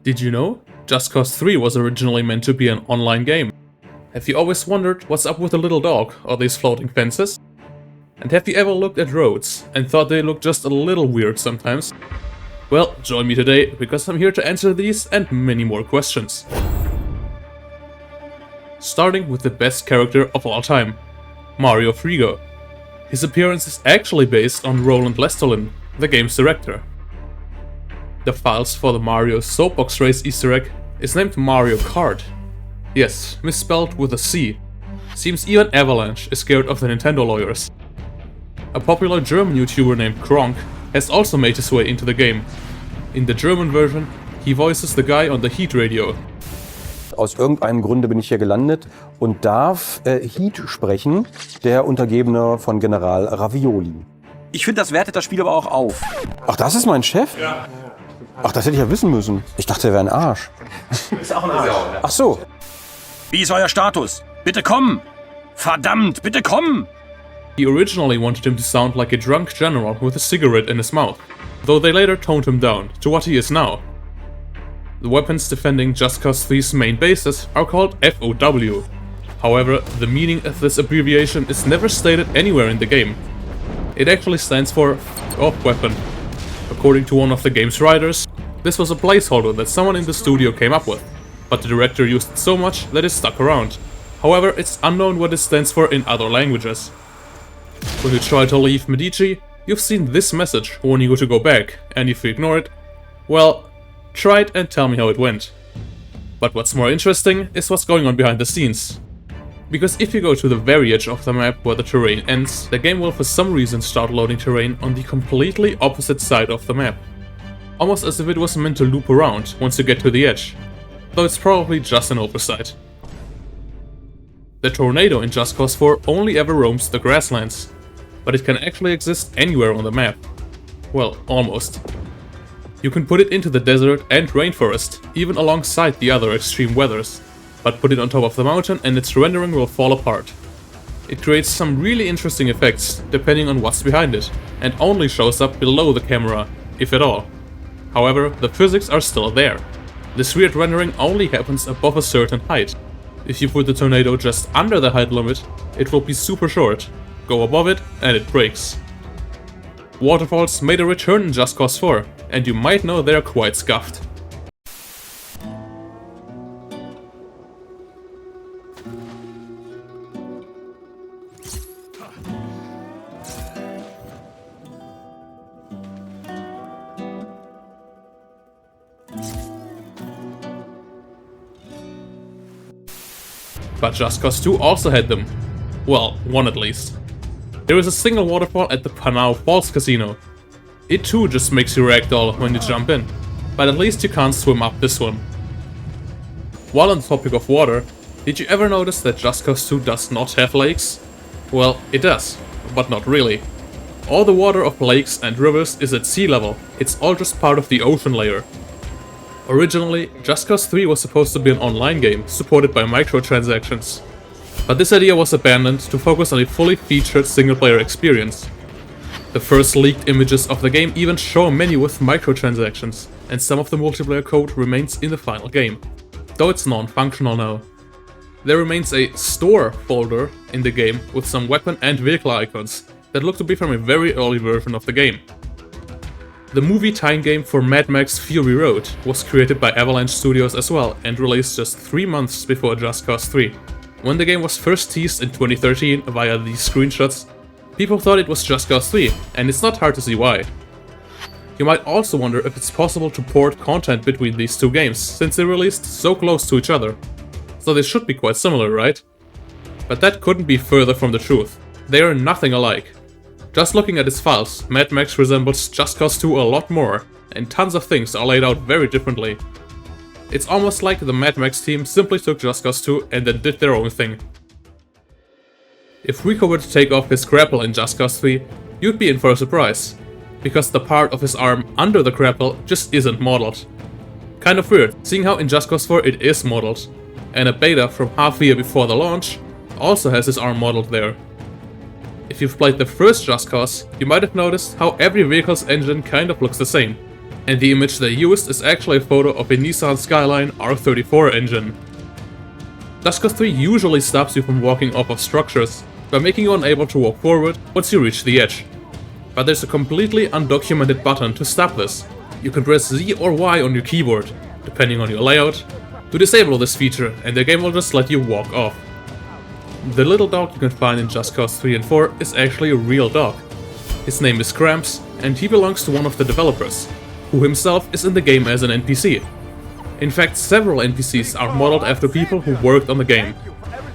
Did you know? Just Cause 3 was originally meant to be an online game. Have you always wondered what's up with the little dog or these floating fences? And have you ever looked at roads and thought they look just a little weird sometimes? Well, join me today because I'm here to answer these and many more questions. Starting with the best character of all time, Mario Frigo. His appearance is actually based on Roland Lesterlin, the game's director. The files for the Mario Soapbox Race Easter egg is named Mario Kart. Yes, misspelled with a C. Seems even Avalanche is scared of the Nintendo lawyers. A popular German YouTuber named Kronk has also made his way into the game. In the German version, he voices the guy on the Heat Radio. Aus irgendeinem Grunde bin ich hier gelandet und darf Heat sprechen, der Untergebene von General Ravioli. Ich finde, das wertet das Spiel aber auch auf. Ach, das ist mein Chef? Ja. Ach, das hätte ich ja wissen müssen. Ich dachte, er wäre ein Arsch. Ist auch ein Arsch. Ach so. Wie ist euer Status? Bitte kommen! Verdammt, bitte kommen! He originally wanted him to sound like a drunk general with a cigarette in his mouth, though they later toned him down to what he is now. The weapons defending Just Cause 3's main bases are called FOW. However, the meaning of this abbreviation is never stated anywhere in the game. It actually stands for Off Weapon. According to one of the game's writers, this was a placeholder that someone in the studio came up with, but the director used it so much that it stuck around. However, it's unknown what it stands for in other languages. When you try to leave Medici, you've seen this message warning you to go back, and if you ignore it, well, try it and tell me how it went. But what's more interesting is what's going on behind the scenes. Because if you go to the very edge of the map where the terrain ends, the game will for some reason start loading terrain on the completely opposite side of the map. Almost as if it was meant to loop around once you get to the edge, though it's probably just an oversight. The tornado in Just Cause 4 only ever roams the grasslands, but it can actually exist anywhere on the map. Well, almost. You can put it into the desert and rainforest, even alongside the other extreme weathers, but put it on top of the mountain and its rendering will fall apart. It creates some really interesting effects, depending on what's behind it, and only shows up below the camera, if at all. However, the physics are still there. This weird rendering only happens above a certain height. If you put the tornado just under the height limit, it will be super short. Go above it and it breaks. Waterfalls made a return in Just Cause 4, and you might know they're quite scuffed. But Just Cause 2 also had them. Well, one at least. There is a single waterfall at the Panau Falls Casino. It too just makes you ragdoll when you jump in, but at least you can't swim up this one. While on the topic of water, did you ever notice that Just Cause 2 does not have lakes? Well, it does, but not really. All the water of lakes and rivers is at sea level, it's all just part of the ocean layer. Originally, Just Cause 3 was supposed to be an online game, supported by microtransactions. But this idea was abandoned to focus on a fully featured single-player experience. The first leaked images of the game even show a menu with microtransactions, and some of the multiplayer code remains in the final game, though it's non-functional now. There remains a Store folder in the game with some weapon and vehicle icons that look to be from a very early version of the game. The movie tie-in game for Mad Max Fury Road was created by Avalanche Studios as well and released just 3 months before Just Cause 3. When the game was first teased in 2013 via these screenshots, people thought it was Just Cause 3, and it's not hard to see why. You might also wonder if it's possible to port content between these two games, since they released so close to each other. So they should be quite similar, right? But that couldn't be further from the truth. They are nothing alike. Just looking at its files, Mad Max resembles Just Cause 2 a lot more, and tons of things are laid out very differently. It's almost like the Mad Max team simply took Just Cause 2 and then did their own thing. If Rico were to take off his grapple in Just Cause 3, you'd be in for a surprise, because the part of his arm under the grapple just isn't modeled. Kind of weird, seeing how in Just Cause 4 it is modeled, and a beta from half a year before the launch also has his arm modeled there. If you've played the first Just Cause, you might have noticed how every vehicle's engine kind of looks the same, And the image they used is actually a photo of a Nissan Skyline R34 engine. Just Cause 3 usually stops you from walking off of structures by making you unable to walk forward once you reach the edge. But there's a completely undocumented button to stop this. You can press Z or Y on your keyboard, depending on your layout, to disable this feature, and the game will just let you walk off. The little dog you can find in Just Cause 3 and 4 is actually a real dog. His name is Cramps, and he belongs to one of the developers, who himself is in the game as an NPC. In fact, several NPCs are modeled after people who worked on the game.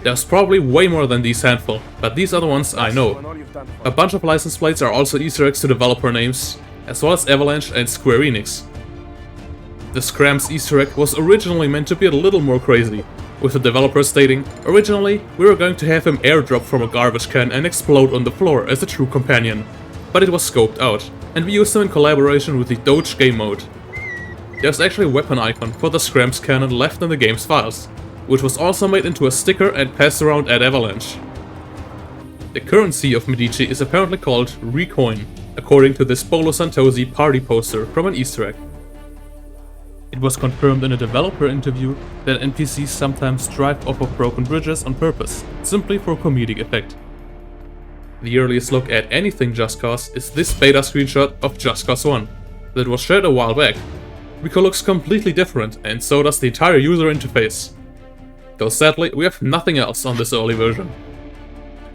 There's probably way more than these handful, but these are the ones I know. A bunch of license plates are also Easter eggs to developer names, as well as Avalanche and Square Enix. The Scramps Easter egg was originally meant to be a little more crazy, with the developer stating, "Originally, we were going to have him airdrop from a garbage can and explode on the floor as a true companion, but it was scoped out, and we used him in collaboration with the Doge game mode." There's actually a weapon icon for the Scramps cannon left in the game's files, which was also made into a sticker and passed around at Avalanche. The currency of Medici is apparently called Recoin, according to this Bolo Santosi party poster from an Easter egg. It was confirmed in a developer interview that NPCs sometimes drive off of broken bridges on purpose, simply for comedic effect. The earliest look at anything Just Cause is this beta screenshot of Just Cause 1 that was shared a while back. Rico looks completely different, and so does the entire user interface. Though sadly, we have nothing else on this early version.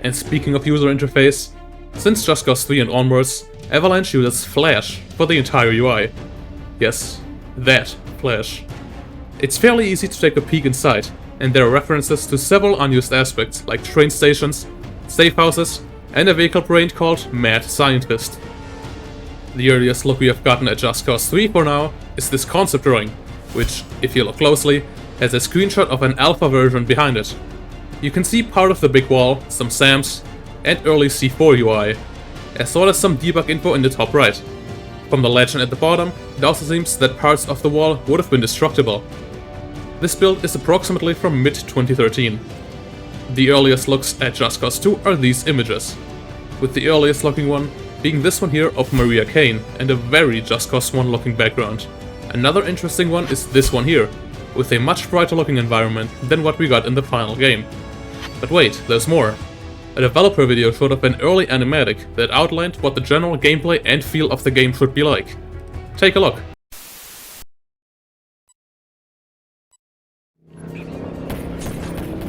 And speaking of user interface, since Just Cause 3 and onwards, Avalanche uses Flash for the entire UI. Yes, that Flash. It's fairly easy to take a peek inside, and there are references to several unused aspects like train stations, safe houses, and a vehicle brain called Mad Scientist. The earliest look we have gotten at Just Cause 3 for now is this concept drawing, which, if you look closely, has a screenshot of an alpha version behind it. You can see part of the big wall, some SAMs, and early C4 UI, as well as some debug info in the top right. From the legend at the bottom, it also seems that parts of the wall would have been destructible. This build is approximately from mid-2013. The earliest looks at Just Cause 2 are these images, with the earliest looking one being this one here of Maria Kane and a very Just Cause 1 looking background. Another interesting one is this one here, with a much brighter looking environment than what we got in the final game. But wait, there's more. A developer video showed up an early animatic that outlined what the general gameplay and feel of the game should be like. Take a look.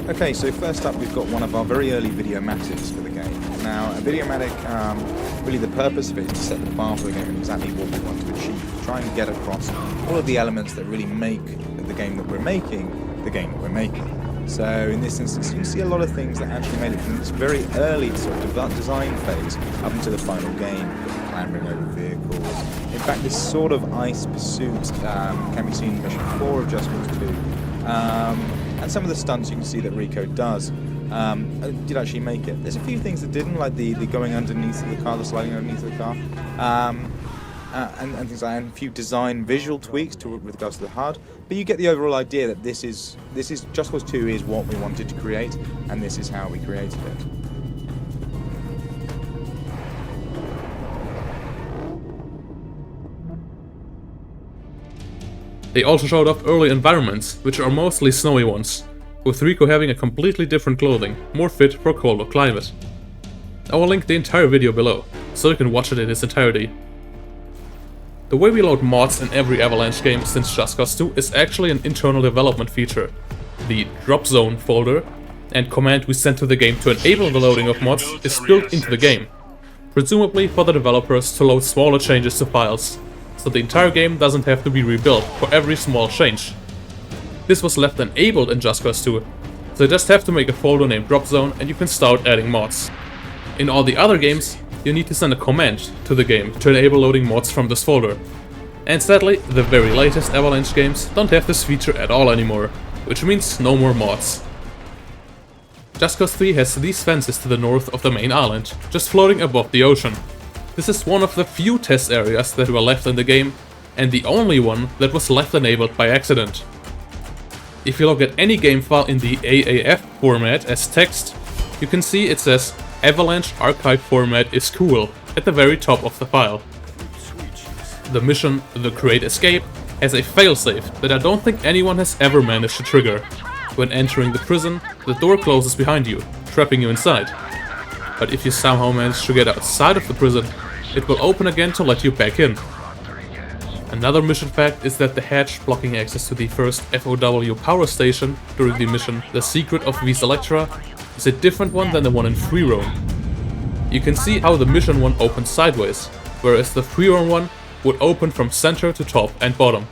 Okay, so first up we've got one of our very early videomatics for the game. Now, a videomatic, really the purpose of it is to set the bar for the game and exactly what we want to achieve. Try and get across all of the elements that really make the game that we're making, the game that we're making. So in this instance, you can see a lot of things that actually made it from this very early sort of design phase up into the final game, clambering over vehicles. In fact, this sort of ice pursuit can be seen in Mission 4 of Just Cause 2. And some of the stunts you can see that Rico does did actually make it. There's a few things that didn't, like the going underneath the car, the sliding underneath the car, and things like that, and a few design visual tweaks with regards to the HUD. But you get the overall idea that this is Just Cause 2 is what we wanted to create, and this is how we created it. They also showed off early environments, which are mostly snowy ones, with Rico having a completely different clothing, more fit for a colder climate. I will link the entire video below, so you can watch it in its entirety. The way we load mods in every Avalanche game since Just Cause 2 is actually an internal development feature. The drop zone folder and command we send to the game to enable the loading of mods is built into the game, presumably for the developers to load smaller changes to files, so the entire game doesn't have to be rebuilt for every small change. This was left enabled in Just Cause 2, so you just have to make a folder named Drop Zone and you can start adding mods. In all the other games, you need to send a command to the game to enable loading mods from this folder. And sadly, the very latest Avalanche games don't have this feature at all anymore, which means no more mods. Just Cause 3 has these fences to the north of the main island, just floating above the ocean. This is one of the few test areas that were left in the game, and the only one that was left enabled by accident. If you look at any game file in the AAF format as text, you can see it says Avalanche archive format is cool at the very top of the file. The mission, The Great Escape, has a failsafe that I don't think anyone has ever managed to trigger. When entering the prison, the door closes behind you, trapping you inside. But if you somehow manage to get outside of the prison, it will open again to let you back in. Another mission fact is that the hatch blocking access to the first FOW power station during the mission The Secret of Vis Electra is a different one than the one in Free Roam. You can see how the mission one opens sideways, whereas the Free Roam one would open from center to top and bottom.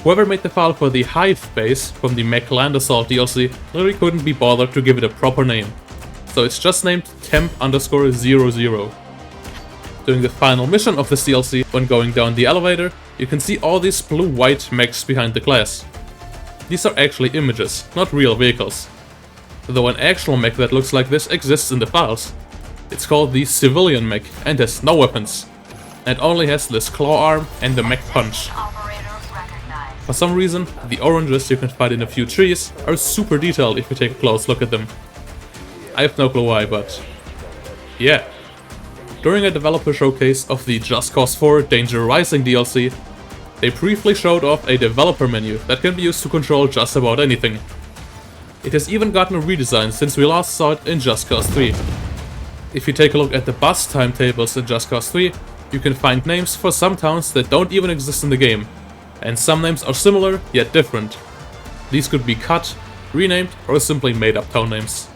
Whoever made the file for the Hive base from the Mech Land Assault DLC literally couldn't be bothered to give it a proper name, so it's just named temp_00. During the final mission of this DLC, when going down the elevator, you can see all these blue-white mechs behind the glass. These are actually images, not real vehicles. Though an actual mech that looks like this exists in the files. It's called the Civilian Mech and has no weapons, and only has this claw arm and the mech punch. For some reason, the oranges you can find in a few trees are super detailed if you take a close look at them. I have no clue why, but yeah. During a developer showcase of the Just Cause 4 Danger Rising DLC, they briefly showed off a developer menu that can be used to control just about anything. It has even gotten a redesign since we last saw it in Just Cause 3. If you take a look at the bus timetables in Just Cause 3, you can find names for some towns that don't even exist in the game, and some names are similar yet different. These could be cut, renamed, or simply made up town names.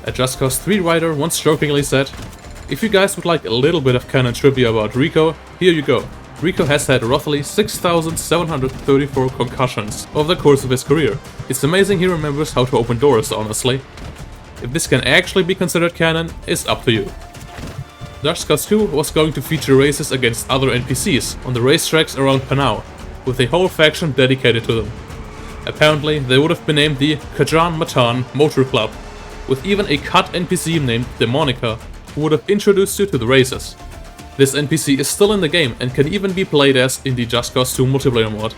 A Just Cause 3 writer once jokingly said, "If you guys would like a little bit of canon trivia about Rico, here you go. Rico has had roughly 6,734 concussions over the course of his career. It's amazing he remembers how to open doors, honestly. If this can actually be considered canon is up to you." Just Cause 2 was going to feature races against other NPCs on the racetracks around Panau, with a whole faction dedicated to them. Apparently, they would have been named the Kajan Matan Motor Club, with even a cut NPC named Demonica, who would have introduced you to the races. This NPC is still in the game and can even be played as in the Just Cause 2 multiplayer mod.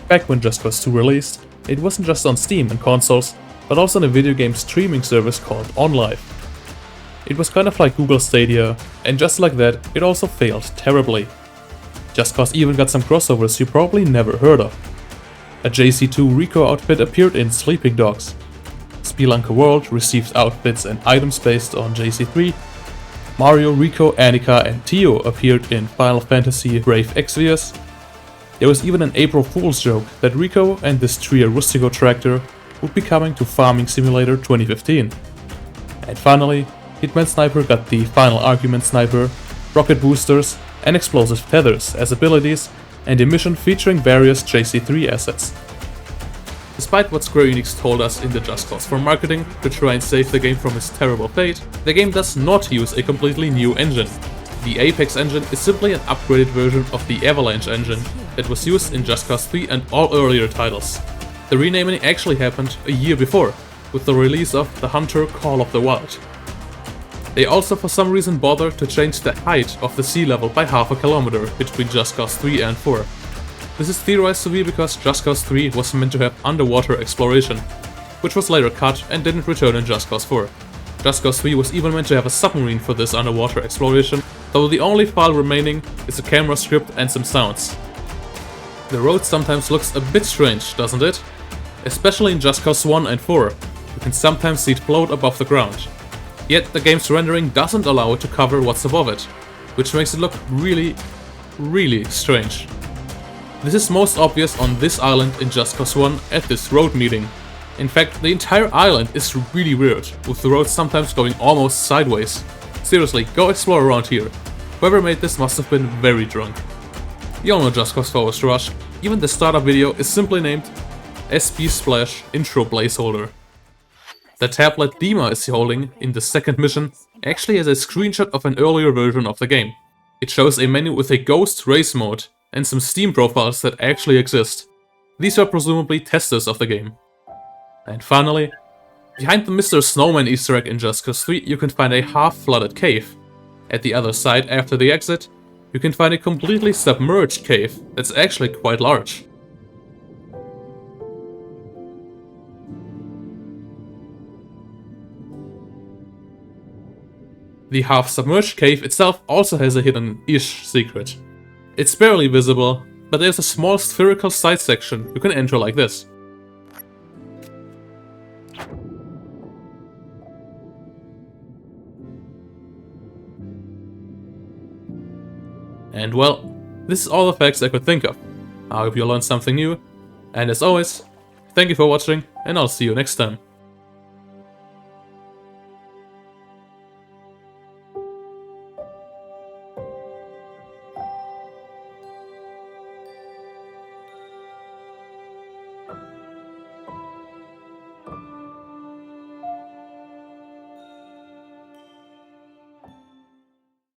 Back when Just Cause 2 released, it wasn't just on Steam and consoles, but also on a video game streaming service called OnLive. It was kind of like Google Stadia, and just like that, it also failed terribly. Just Cause even got some crossovers you probably never heard of. A JC2 Rico outfit appeared in Sleeping Dogs. Spelunker World received outfits and items based on JC3. Mario, Rico, Annika, and Tio appeared in Final Fantasy Brave Exvius. There was even an April Fool's joke that Rico and this Tria Rustico tractor would be coming to Farming Simulator 2015. And finally, Hitman Sniper got the Final Argument Sniper, rocket boosters, and explosive tethers as abilities, and a mission featuring various JC3 assets. Despite what Square Enix told us in the Just Cause 4 marketing to try and save the game from its terrible fate, the game does not use a completely new engine. The Apex engine is simply an upgraded version of the Avalanche engine that was used in Just Cause 3 and all earlier titles. The renaming actually happened a year before, with the release of The Hunter Call of the Wild. They also for some reason bothered to change the height of the sea level by half a kilometer between Just Cause 3 and 4. This is theorized to be because Just Cause 3 was meant to have underwater exploration, which was later cut and didn't return in Just Cause 4. Just Cause 3 was even meant to have a submarine for this underwater exploration, though the only file remaining is a camera script and some sounds. The road sometimes looks a bit strange, doesn't it? Especially in Just Cause 1 and 4, you can sometimes see it float above the ground. Yet the game's rendering doesn't allow it to cover what's above it, which makes it look really strange. This is most obvious on this island in Just Cause 1 at this road meeting. In fact, the entire island is really weird, with the road sometimes going almost sideways. Seriously, go explore around here. Whoever made this must have been very drunk. You all know Just Cause 4 was rushed. Even the startup video is simply named SB Splash Intro Placeholder. The tablet Dima is holding in the second mission actually has a screenshot of an earlier version of the game. It shows a menu with a ghost race mode and some Steam profiles that actually exist. These are presumably testers of the game. And finally, behind the Mr. Snowman Easter egg in Just Cause 3 you can find a half-flooded cave. At the other side after the exit, you can find a completely submerged cave that's actually quite large. The half-submerged cave itself also has a hidden-ish secret. It's barely visible, but there's a small spherical side section you can enter like this. And well, this is all the facts I could think of. I hope you learned something new, and as always, thank you for watching, and I'll see you next time.